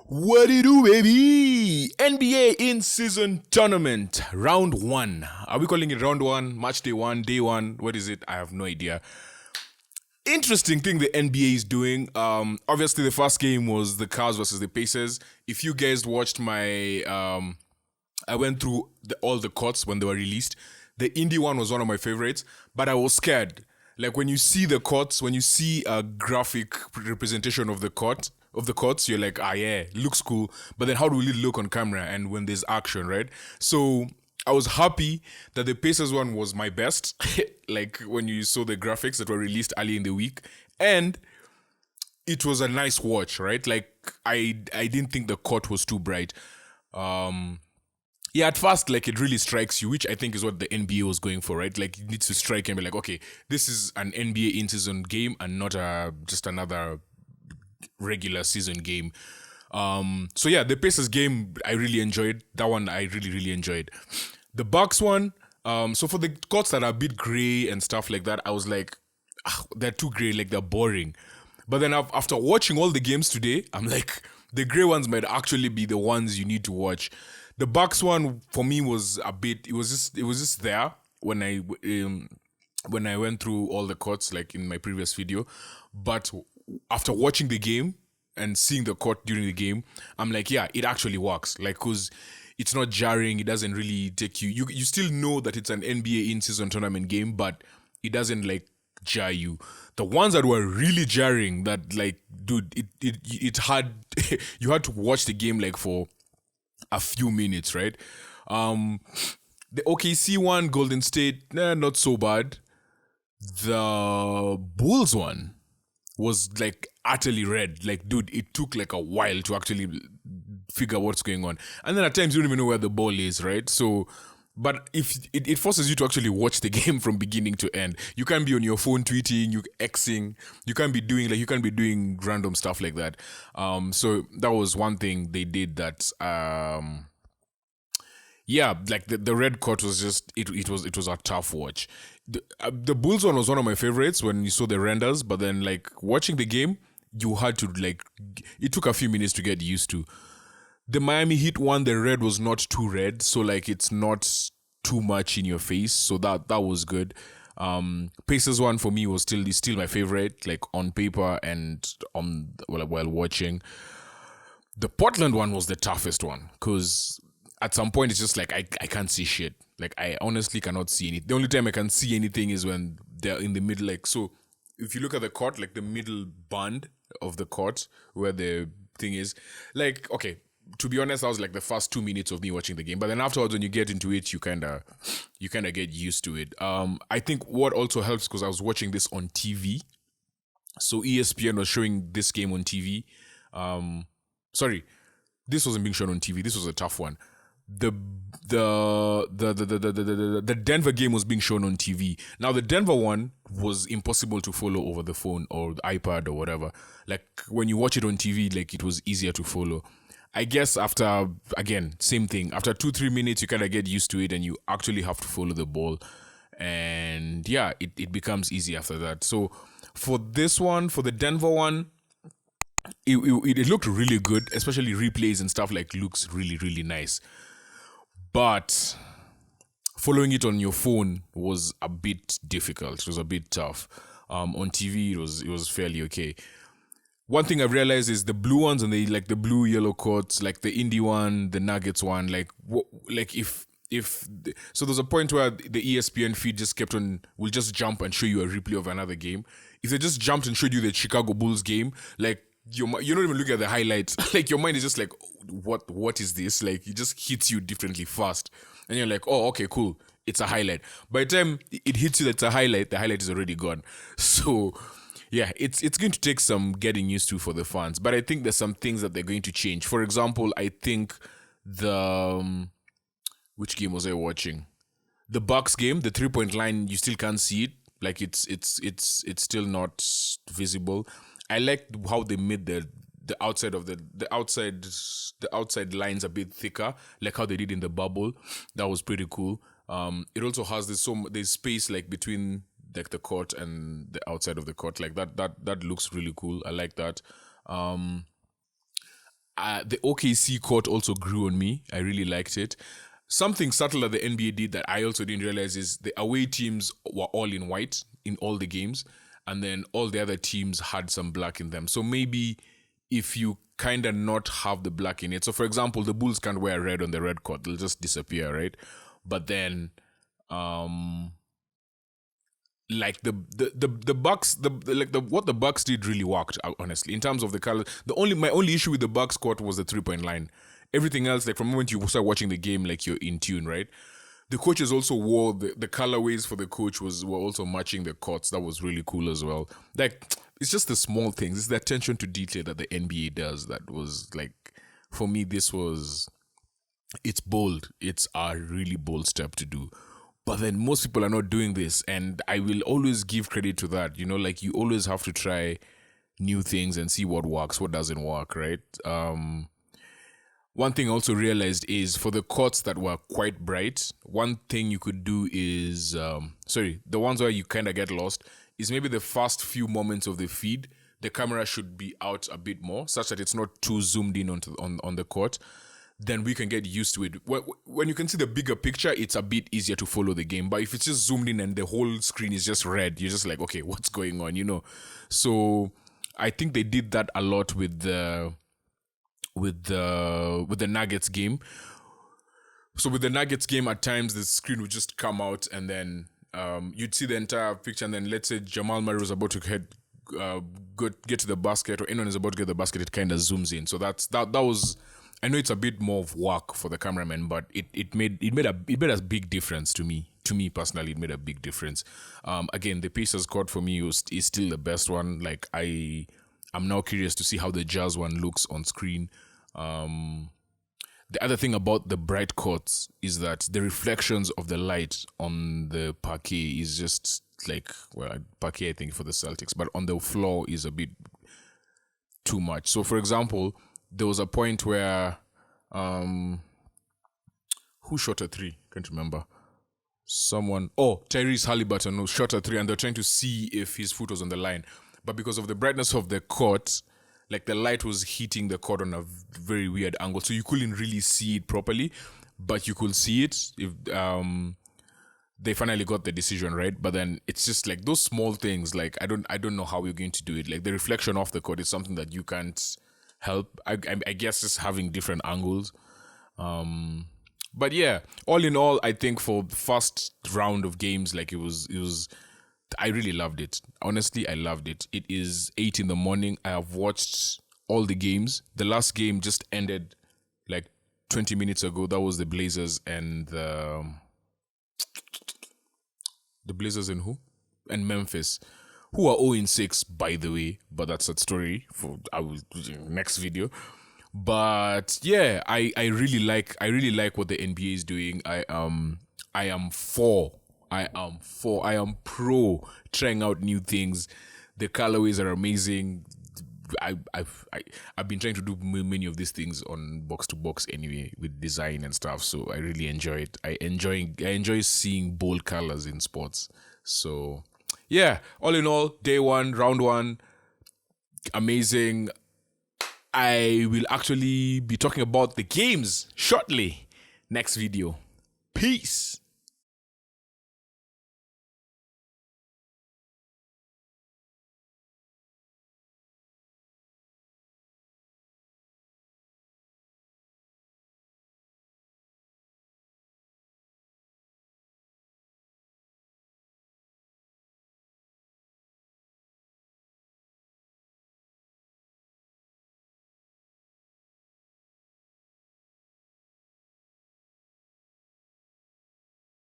What do you do, baby? NBA in-season tournament, round one. Are we calling it round one, match day one, day one? What is it? I have no idea. Interesting thing the NBA is doing. Obviously, the first game was the Cavs versus the Pacers. If you guys watched my, I went through all the courts when they were released. The Indy one was one of my favorites, but I was scared. Like when you see the courts, when you see a graphic representation of the courts, you're like, yeah, looks cool. But then how will it look on camera and when there's action, right? So I was happy that the Pacers one was my best. Like when you saw the graphics that were released early in the week. And it was a nice watch, right? Like I didn't think the court was too bright. Yeah, at first, like, it really strikes you, which I think is what the NBA was going for, right? Like, it needs to strike and be like, okay, this is an NBA in-season game and not just another regular season game. So yeah, the Pacers game, I really enjoyed. That one, I really, really enjoyed. The Bucks one, so for the courts that are a bit gray and stuff like that, I was like, they're too gray, like, they're boring. But then after watching all the games today, I'm like, the gray ones might actually be the ones you need to watch. The Bucks one for me was a bit. It was just there when I went through all the courts, like in my previous video. But after watching the game and seeing the court during the game, I'm like, yeah, it actually works. Like, cause it's not jarring. It doesn't really take you. You still know that it's an NBA in-season tournament game, but it doesn't like jar you. The ones that were really jarring, that like, dude, it had you had to watch the game like for a few minutes, right? The OKC one, Golden State, not so bad. The Bulls one was like utterly red. Like, dude, it took like a while to actually figure what's going on. And then at times you don't even know where the ball is, right? So, but if it forces you to actually watch the game from beginning to end. You can't be on your phone tweeting, you Xing, you can't be doing random stuff like that. So that was one thing they did that yeah, like the red court was just it was a tough watch. The Bulls one was one of my favorites when you saw the renders, but then like watching the game, you had to like it took a few minutes to get used to. The Miami Heat one, the red was not too red, so like it's not too much in your face, so that was good. Pacers one for me was still my favorite, like on paper and on while watching. The Portland one was the toughest one because at some point it's just like I can't see shit. Like I honestly cannot see anything. The only time I can see anything is when they're in the middle. Like so, if you look at the court, like the middle band of the court where the thing is, like okay. To be honest, that was like the first 2 minutes of me watching the game. But then afterwards, when you get into it, you kind of get used to it. I think what also helps because I was watching this on TV. So ESPN was showing this game on TV. Sorry, this wasn't being shown on TV. This was a tough one. The Denver game was being shown on TV. Now the Denver one was impossible to follow over the phone or the iPad or whatever. Like when you watch it on TV, like it was easier to follow. I guess after, again, same thing. After 2-3 minutes, you kind of get used to it and you actually have to follow the ball. And yeah, it becomes easy after that. So for this one, for the Denver one, it looked really good, especially replays and stuff like looks really, really nice. But following it on your phone was a bit difficult. It was a bit tough. On TV, it was fairly okay. One thing I've realized is the blue ones and the blue yellow courts, like the Indy one, the Nuggets one, so there's a point where the ESPN feed just will just jump and show you a replay of another game. If they just jumped and showed you the Chicago Bulls game, like you're not even looking at the highlights. Like your mind is just like, what is this? Like it just hits you differently fast, and you're like, oh, okay, cool, it's a highlight. By the time it hits you that it's a highlight, the highlight is already gone. So. Yeah, it's going to take some getting used to for the fans, but I think there's some things that they're going to change. For example, I think which game was I watching? The Bucks game, the 3-point line, you still can't see it. Like it's still not visible. I like how they made the outside of the outside lines a bit thicker, like how they did in the bubble. That was pretty cool. It also has there's space like between like the court and the outside of the court, like that looks really cool. I like that. The OKC court also grew on me. I really liked it. Something subtle that the NBA did that I also didn't realize is the away teams were all in white in all the games, and then all the other teams had some black in them. So maybe if you kind of not have the black in it. So for example, the Bulls can't wear red on the red court. They'll just disappear, right? But then like the Bucks, what the Bucks did really worked, honestly, in terms of the color. My only issue with the Bucks court was the 3-point line. Everything else, like from the moment you start watching the game, like you're in tune, right? The coaches also wore the colorways for the coach were also matching the courts. That was really cool as well. Like, it's just the small things. It's the attention to detail that the NBA does that was like, for me, it's bold. It's a really bold step to do. But then most people are not doing this, and I will always give credit to that. Like you always have to try new things and see what works, what doesn't work, right? One thing I also realized is for the courts that were quite bright, one thing you could do is, the ones where you kind of get lost, is maybe the first few moments of the feed, the camera should be out a bit more, such that it's not too zoomed in on the court. Then we can get used to it. When you can see the bigger picture, it's a bit easier to follow the game. But if it's just zoomed in and the whole screen is just red, you're just like, okay, what's going on, So I think they did that a lot with the Nuggets game. So with the Nuggets game, at times the screen would just come out and then you'd see the entire picture, and then let's say Jamal Murray was about to get to the basket, or anyone is about to get the basket, it kind of zooms in. So that was, I know it's a bit more of work for the cameraman, but it made a big difference to me. To me personally, it made a big difference. Again, the Pacers court for me is still the best one. Like I'm now curious to see how the Jazz one looks on screen. The other thing about the bright courts is that the reflections of the light on the parquet is just like, well, parquet I think for the Celtics, but on the floor is a bit too much. So for example, there was a point where who shot a three? Can't remember. Tyrese Halliburton who shot a three, and they're trying to see if his foot was on the line. But because of the brightness of the court, like the light was hitting the court on a very weird angle, so you couldn't really see it properly, but you could see it if they finally got the decision right. But then it's just like those small things. Like I don't know how we're going to do it. Like the reflection off the court is something that you can't help. I guess just having different angles. But yeah, all in all, I think for the first round of games, like it was. I really loved it. Honestly, I loved it. It is 8 a.m. I have watched all the games. The last game just ended like 20 minutes ago. That was the Blazers and the Blazers and who? And Memphis, who are 0-6, by the way. But that's a story for our next video. But yeah, I really like what the NBA is doing. I am pro trying out new things. The colorways are amazing. I've been trying to do many of these things on box to box anyway with design and stuff. So I really enjoy it. I enjoy seeing bold colors in sports. So yeah, all in all, day one, round one, amazing. I will actually be talking about the games shortly. Next video. Peace.